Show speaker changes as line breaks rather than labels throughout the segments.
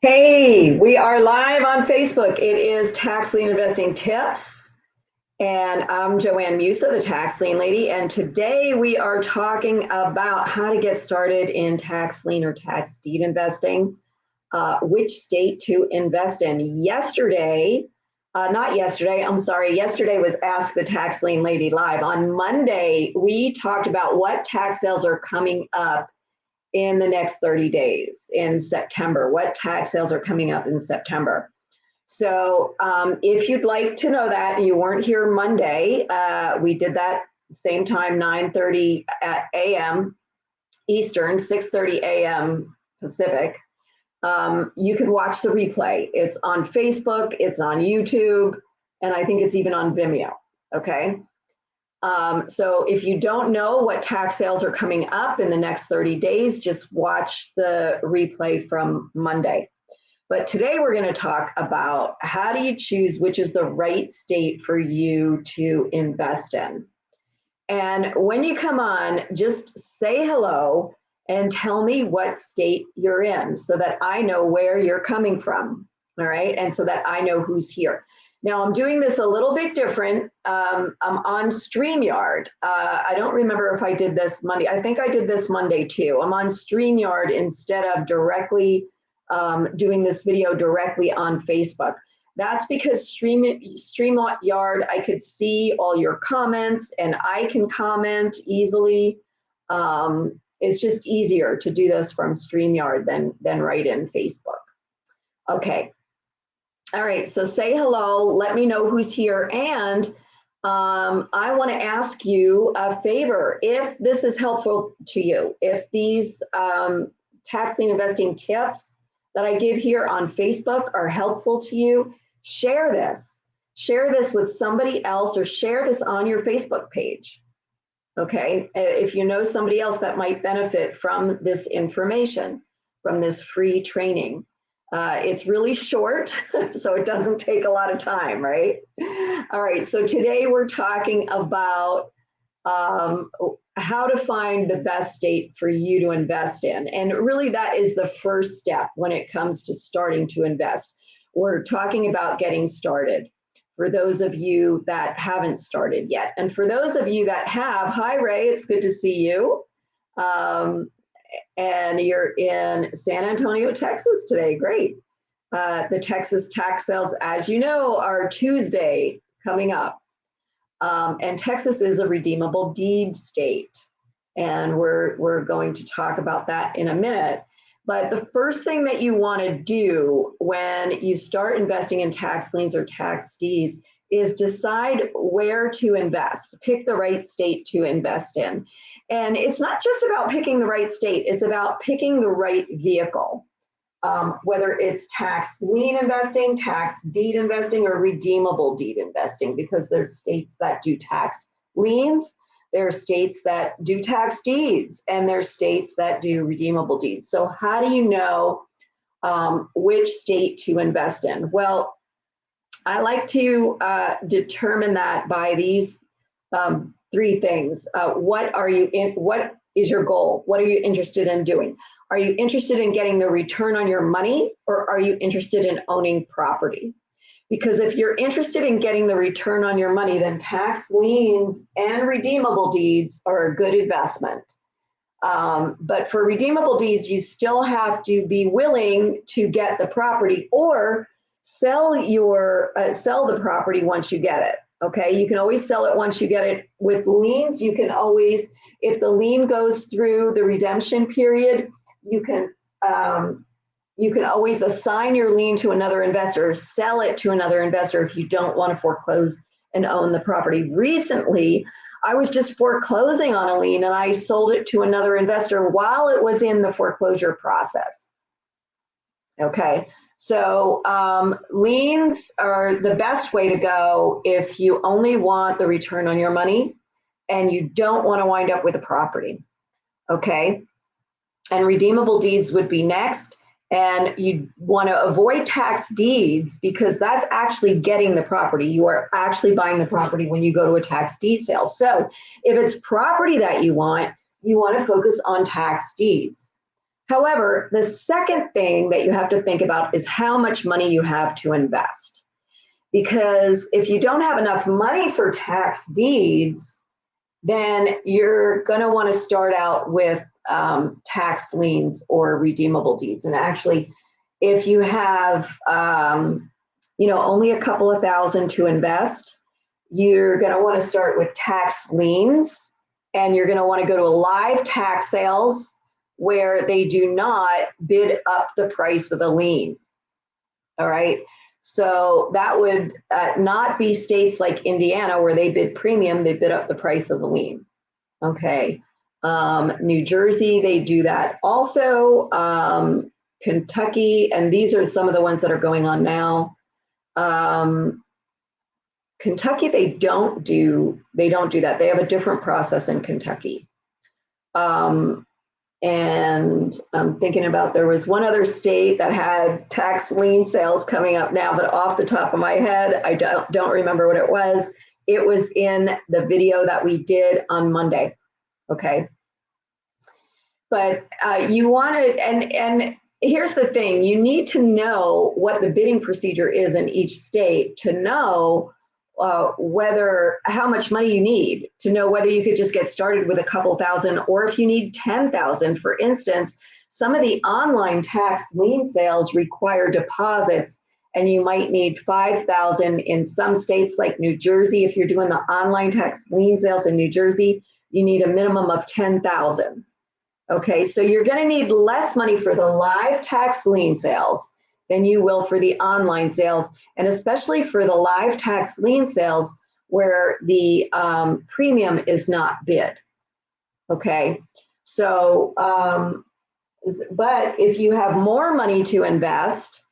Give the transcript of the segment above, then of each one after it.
Hey, we are live on Facebook. It is Tax Lien Investing Tips, and I'm Joanne Musa, the Tax Lien Lady, and today we are talking about how to get started in tax lien or tax deed investing, which state to invest in. Yesterday was Ask the Tax Lien Lady Live. On Monday, we talked about what tax sales are coming up in the next 30 days in September. What tax sales are coming up in September? So if you'd like to know that and you weren't here Monday, we did that same time, 9:30 a.m. Eastern, 6:30 a.m. Pacific. You can watch the replay. It's on Facebook, it's on YouTube, and I think it's even on Vimeo. Okay. So if you don't know what tax sales are coming up in the next 30 days, just watch the replay from Monday. But today we're going to talk about how do you choose which is the right state for you to invest in. And when you come on, just say hello and tell me what state you're in so that I know where you're coming from. All right. And so that I know who's here. Now I'm doing this a little bit different. I'm on StreamYard. I don't remember if I did this Monday. I think I did this Monday too. I'm on StreamYard instead of directly doing this video directly on Facebook. That's because StreamYard, I could see all your comments and I can comment easily. It's just easier to do this from StreamYard than right in Facebook. Okay. All right, so say hello, let me know who's here, and I want to ask you a favor. If this is helpful to you, if these tax lien investing tips that I give here on Facebook are helpful to you, share this. Share this with somebody else or share this on your Facebook page. Okay, if you know somebody else that might benefit from this information, from this free training. It's really short, so it doesn't take a lot of time, right? All right, so today we're talking about how to find the best state for you to invest in. And really that is the first step when it comes to starting to invest. We're talking about getting started for those of you that haven't started yet. And for those of you that have, hi Ray, it's good to see you. And you're in San Antonio, Texas today. Great. The Texas tax sales, as you know, are Tuesday coming up. And Texas is a redeemable deed state. And we're going to talk about that in a minute. But the first thing that you want to do when you start investing in tax liens or tax deeds is decide where to invest, pick the right state to invest in. And it's not just about picking the right state, it's about picking the right vehicle, whether it's tax lien investing, tax deed investing, or redeemable deed investing, because there's states that do tax liens, there are states that do tax deeds, and there's states that do redeemable deeds. So how do you know which state to invest in? Well, I like to determine that by these three things. What is your goal? What are you interested in doing? Are you interested in getting the return on your money, or are you interested in owning property? Because if you're interested in getting the return on your money, then tax liens and redeemable deeds are a good investment. But for redeemable deeds, you still have to be willing to get the property or sell the property once you get it. Okay, you can always sell it once you get it. With liens, you can always, if the lien goes through the redemption period, you can always assign your lien to another investor, or sell it to another investor if you don't want to foreclose and own the property. Recently, I was just foreclosing on a lien and I sold it to another investor while it was in the foreclosure process. Okay, so liens are the best way to go if you only want the return on your money and you don't want to wind up with a property. Okay, and redeemable deeds would be next. And you want to avoid tax deeds because that's actually getting the property. You are actually buying the property when you go to a tax deed sale. So if it's property that you want to focus on tax deeds. However, the second thing that you have to think about is how much money you have to invest. Because if you don't have enough money for tax deeds, then you're going to want to start out with tax liens or redeemable deeds. And actually, if you have only a couple of thousand to invest, you're going to want to start with tax liens, and you're going to want to go to a live tax sales where they do not bid up the price of the lien. All right. So that would not be states like Indiana where they bid premium, they bid up the price of the lien. Okay. New Jersey, they do that also. Kentucky, and these are some of the ones that are going on now. Kentucky, they don't do that. They have a different process in Kentucky. And I'm thinking about, there was one other state that had tax lien sales coming up now, but off the top of my head, I don't remember what it was. It was in the video that we did on Monday. Okay. But you want to, and here's the thing, you need to know what the bidding procedure is in each state to know how much money you need, to know whether you could just get started with a couple thousand or if you need 10,000. For instance, some of the online tax lien sales require deposits, and you might need 5,000 in some states like New Jersey. If you're doing the online tax lien sales in New Jersey, you need a minimum of 10,000. Okay, so you're going to need less money for the live tax lien sales than you will for the online sales, and especially for the live tax lien sales where the premium is not bid. Okay, so, but if you have more money to invest,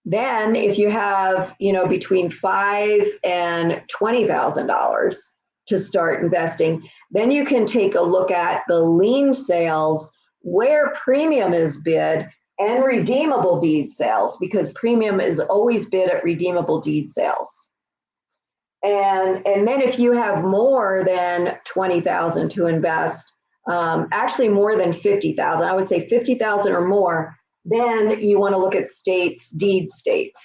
then if you have, between $5,000 and $20,000 to start investing, then you can take a look at the lien sales where premium is bid and redeemable deed sales, because premium is always bid at redeemable deed sales. And then if you have more than 20,000 to invest, actually more than 50,000, I would say 50,000 or more, then you want to look at deed states.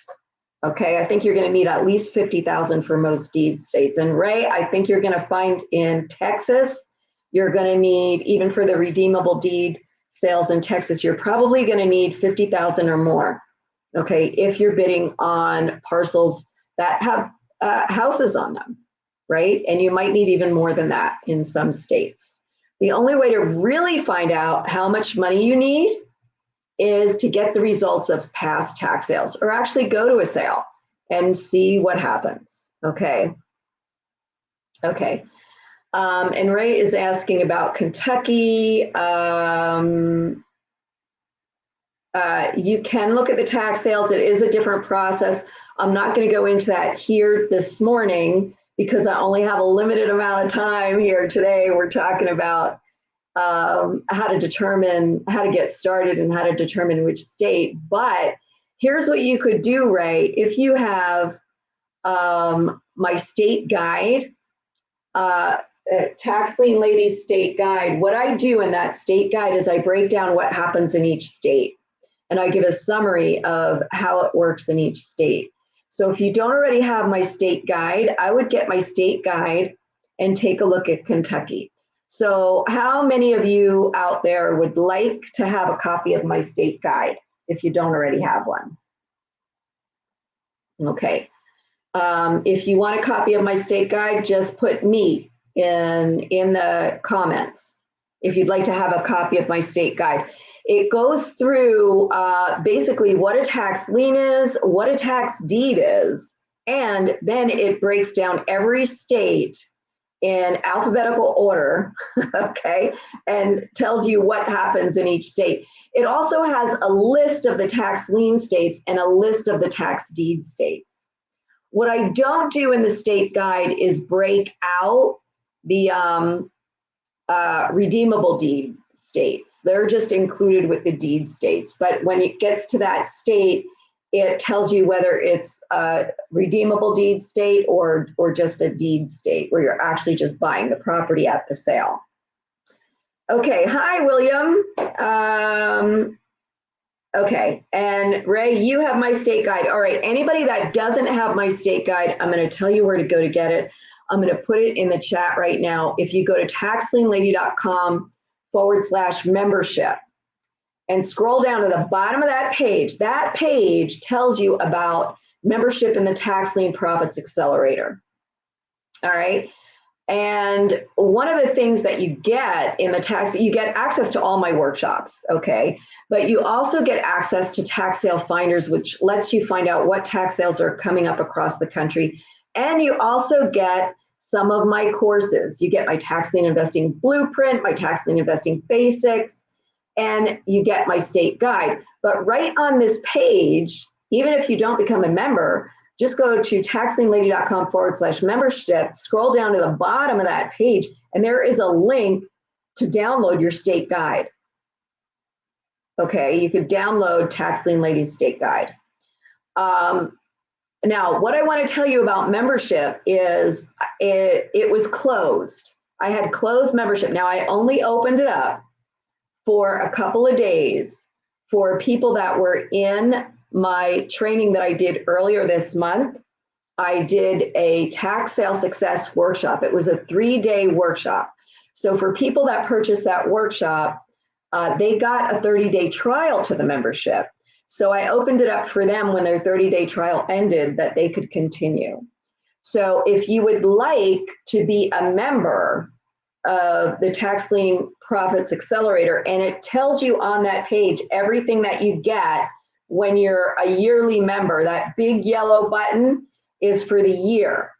Okay, I think you're going to need at least 50,000 for most deed states. And Ray, I think you're going to find in Texas, you're going to need, even for the redeemable deed sales in Texas, you're probably going to need 50,000 or more. Okay, if you're bidding on parcels that have houses on them, right? And you might need even more than that in some states. The only way to really find out how much money you need is to get the results of past tax sales, or actually go to a sale and see what happens. Okay. Okay. And Ray is asking about Kentucky. You can look at the tax sales. It is a different process. I'm not going to go into that here this morning because I only have a limited amount of time here today. We're talking about how to get started and how to determine which state. But here's what you could do, Ray. If you have my state guide, Tax Lien Ladies State Guide, what I do in that state guide is I break down what happens in each state, and I give a summary of how it works in each state. So if you don't already have my state guide, I would get my state guide and take a look at Kentucky. So how many of you out there would like to have a copy of my state guide if you don't already have one? Okay. If you want a copy of my state guide, just put me in the comments if you'd like to have a copy of my state guide. It goes through basically what a tax lien is, what a tax deed is, and then it breaks down every state in alphabetical order, okay, and tells you what happens in each state. It also has a list of the tax lien states and a list of the tax deed states. What I don't do in the state guide is break out the redeemable deed states. They're just included with the deed states. But when it gets to that state, it tells you whether it's a redeemable deed state or just a deed state where you're actually just buying the property at the sale. Okay, hi, William. Okay, and Ray, you have my state guide. All right, anybody that doesn't have my state guide, I'm going to tell you where to go to get it. I'm going to put it in the chat right now. If you go to taxlienlady.com/membership and scroll down to the bottom of that page tells you about membership in the Tax Lien Profits Accelerator. All right. And one of the things that you get in the tax, you get access to all my workshops, okay? But you also get access to tax sale finders, which lets you find out what tax sales are coming up across the country. And you also get some of my courses. You get my tax lien investing blueprint, my tax lien investing basics, and you get my state guide. But right on this page, even if you don't become a member, just go to taxlienlady.com/membership, scroll down to the bottom of that page, and there is a link to download your state guide. Okay, you could download Tax Lien Lady's state guide. Now, what I want to tell you about membership is it was closed. I had closed membership. Now, I only opened it up for a couple of days for people that were in my training that I did earlier this month. I did a tax sale success workshop. It was a 3-day workshop. So for people that purchased that workshop, they got a 30-day trial to the membership. So I opened it up for them when their 30-day trial ended that they could continue. So if you would like to be a member of the Tax Lien Profits Accelerator, and it tells you on that page everything that you get when you're a yearly member, that big yellow button is for the year,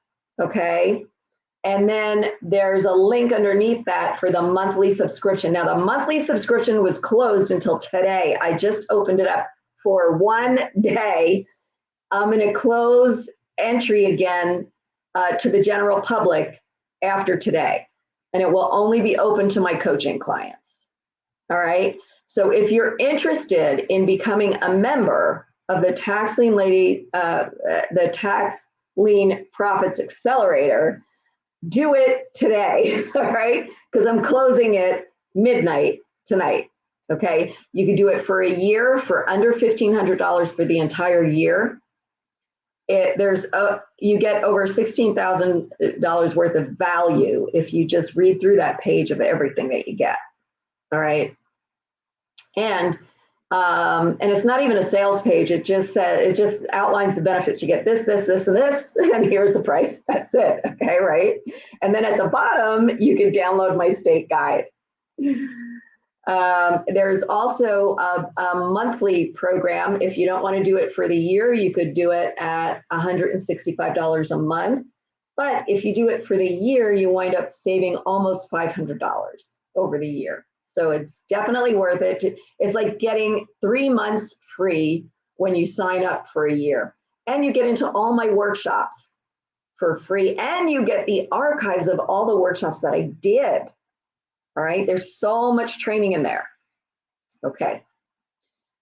okay? And then there's a link underneath that for the monthly subscription. Now, the monthly subscription was closed until today. I just opened it up for 1 day. I'm going to close entry again to the general public after today, and it will only be open to my coaching clients. All right. So if you're interested in becoming a member of the Tax Lien Lady, the Tax Lien Profits Accelerator, do it today, all right? Because I'm closing it midnight tonight, okay? You can do it for a year for under $1,500 for the entire year. You get over $16,000 worth of value if you just read through that page of everything that you get, all right? And it's not even a sales page. It just outlines the benefits. You get this, this, this, and this, and here's the price. That's it. Okay, right? And then at the bottom, you can download my state guide. There's also a monthly program. If you don't want to do it for the year, you could do it at $165 a month. But if you do it for the year, you wind up saving almost $500 over the year. So it's definitely worth it. It's like getting 3 months free when you sign up for a year. And you get into all my workshops for free. And you get the archives of all the workshops that I did. All right, there's so much training in there. Okay.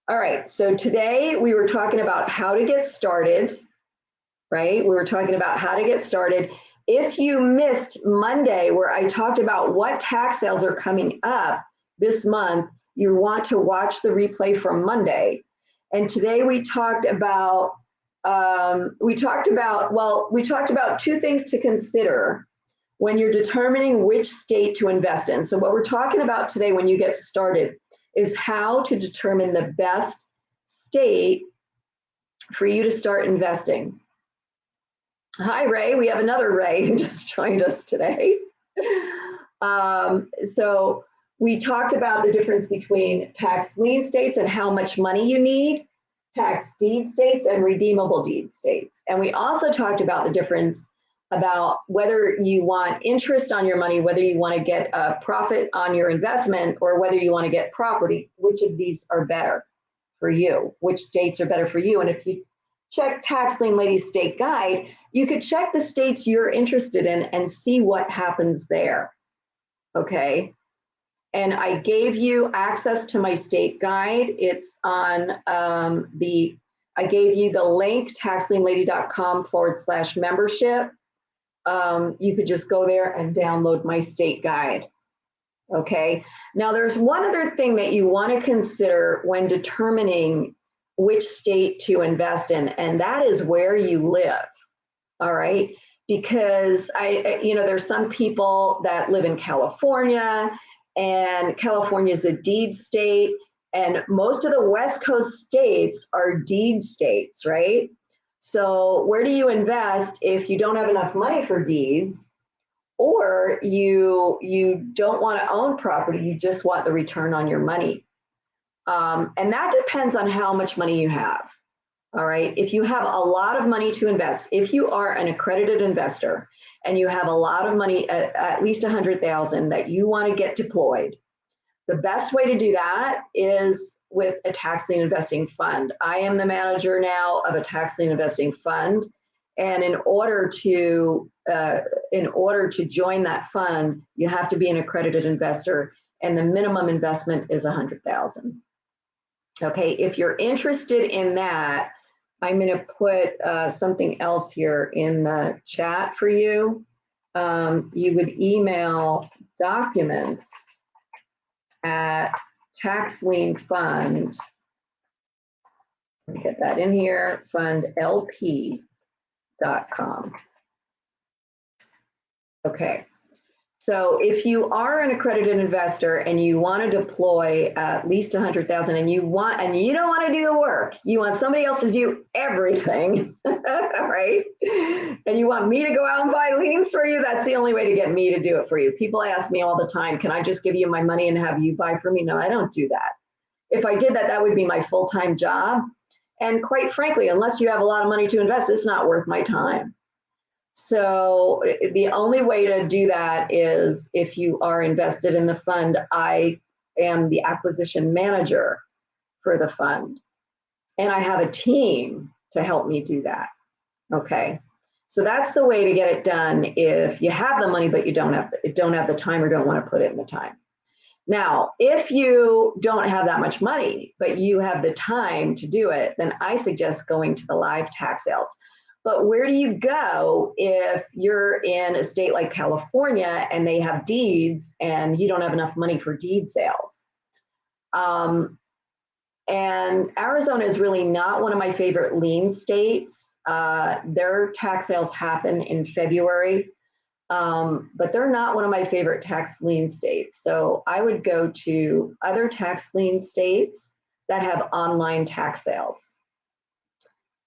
All right, so today we were talking about how to get started, right? We were talking about how to get started. If you missed Monday, where I talked about what tax sales are coming up this month, you want to watch the replay from Monday. And today we talked about two things to consider when you're determining which state to invest in. So what we're talking about today when you get started is how to determine the best state for you to start investing. Hi, Ray. We have another Ray who just joined us today. So we talked about the difference between tax lien states and how much money you need, tax deed states and redeemable deed states. And we also talked about the difference about whether you want interest on your money, whether you want to get a profit on your investment, or whether you want to get property. Which of these are better for you? Which states are better for you? And if you check Tax Lien Lady's State Guide, you could check the states you're interested in and see what happens there, okay? And I gave you access to my state guide. It's on I gave you the link, taxlienlady.com/membership. You could just go there and download my state guide, Okay. Now, there's one other thing that you want to consider when determining which state to invest in, and that is where you live. All right. Because there's some people that live in California, and California is a deed state, and most of the West Coast states are deed states, right? So, where do you invest if you don't have enough money for deeds? Or you don't want to own property, you just want the return on your money. And that depends on how much money you have. All right. If you have a lot of money to invest, if you are an accredited investor and you have a lot of money, at least 100,000 that you want to get deployed, the best way to do that is with a tax lien investing fund. I am the manager now of a tax lien investing fund. And in order to join that fund, you have to be an accredited investor, and the minimum investment is 100,000. Okay, if you're interested in that, I'm going to put something else here in the chat for you. You would email documents at tax lien fund. Let me get that in here, fundlp.com. Okay. So if you are an accredited investor and you want to deploy at least 100,000 and you don't want to do the work, you want somebody else to do everything, right? And you want me to go out and buy liens for you, that's the only way to get me to do it for you. People ask me all the time, can I just give you my money and have you buy for me? No, I don't do that. If I did that, that would be my full-time job. And quite frankly, unless you have a lot of money to invest, it's not worth my time. So the only way to do that is if you are invested in the fund. I am the acquisition manager for the fund, and I have a team to help me do that. Okay, so that's the way to get it done if you have the money but you don't have the time or don't want to put it in the time. Now, if you don't have that much money but you have the time to do it, then I suggest going to the live tax sales. But where do you go if you're in a state like California and they have deeds and you don't have enough money for deed sales? And Arizona is really not one of my favorite lien states. Their tax sales happen in February, but they're not one of my favorite tax lien states. So I would go to other tax lien states that have online tax sales.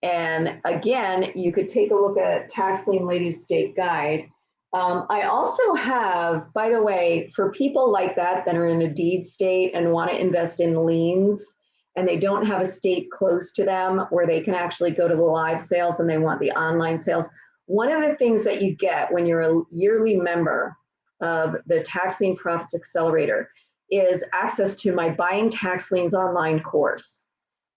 And again, you could take a look at Tax Lien Ladies State Guide. I also have, by the way, for people like that are in a deed state and want to invest in liens, and they don't have a state close to them where they can actually go to the live sales and they want the online sales. One of the things that you get when you're a yearly member of the Tax Lien Profits Accelerator is access to my Buying Tax Liens online course.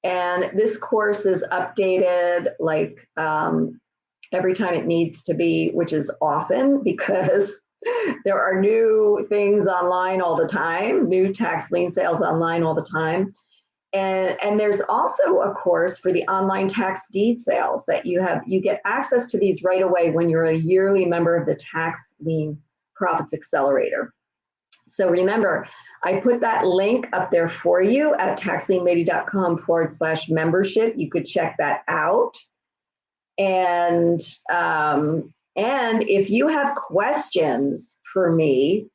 And this course is updated like every time it needs to be, which is often because there are new things online all the time, new tax lien sales online all the time. And there's also a course for the online tax deed sales that you get access to these right away when you're a yearly member of the Tax Lien Profits Accelerator. So remember, I put that link up there for you at taxlienlady.com/membership. You could check that out. And if you have questions for me,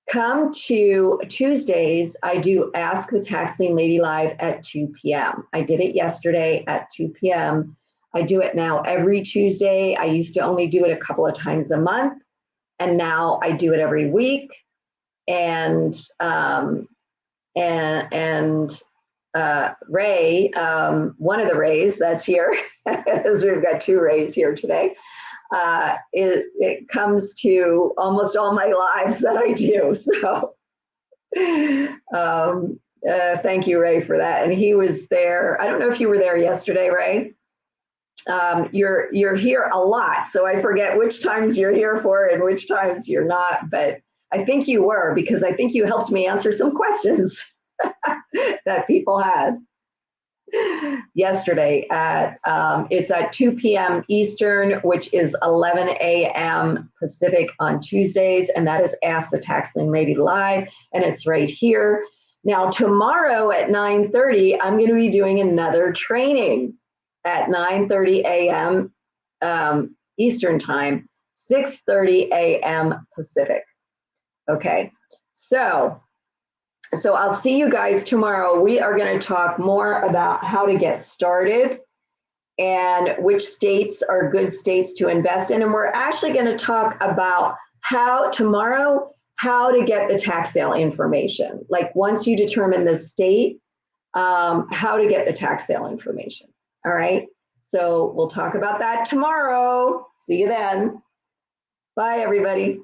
come to Tuesdays. I do Ask the Tax Lien Lady live at 2 p.m. I did it yesterday at 2 p.m. I do it now every Tuesday. I used to only do it a couple of times a month, and now I do it every week. And Ray, one of the Rays that's here, as we've got two Rays here today, it comes to almost all my lives that I do. So thank you, Ray, for that. And he was there. I don't know if you were there yesterday, Ray. You're here a lot, so I forget which times you're here for and which times you're not, but I think you were, because I think you helped me answer some questions that people had. yesterday at, it's at 2 p.m. Eastern, which is 11 a.m. Pacific on Tuesdays. And that is Ask the Tax Lien Lady Live. And it's right here. Now, tomorrow at 9:30, I'm going to be doing another training at 9:30 a.m. Eastern Time, 6:30 a.m. Pacific. Okay, so I'll see you guys tomorrow. We are going to talk more about how to get started and which states are good states to invest in. And we're actually going to talk about how to get the tax sale information. Like once you determine the state, how to get the tax sale information. All right. So we'll talk about that tomorrow. See you then. Bye, everybody.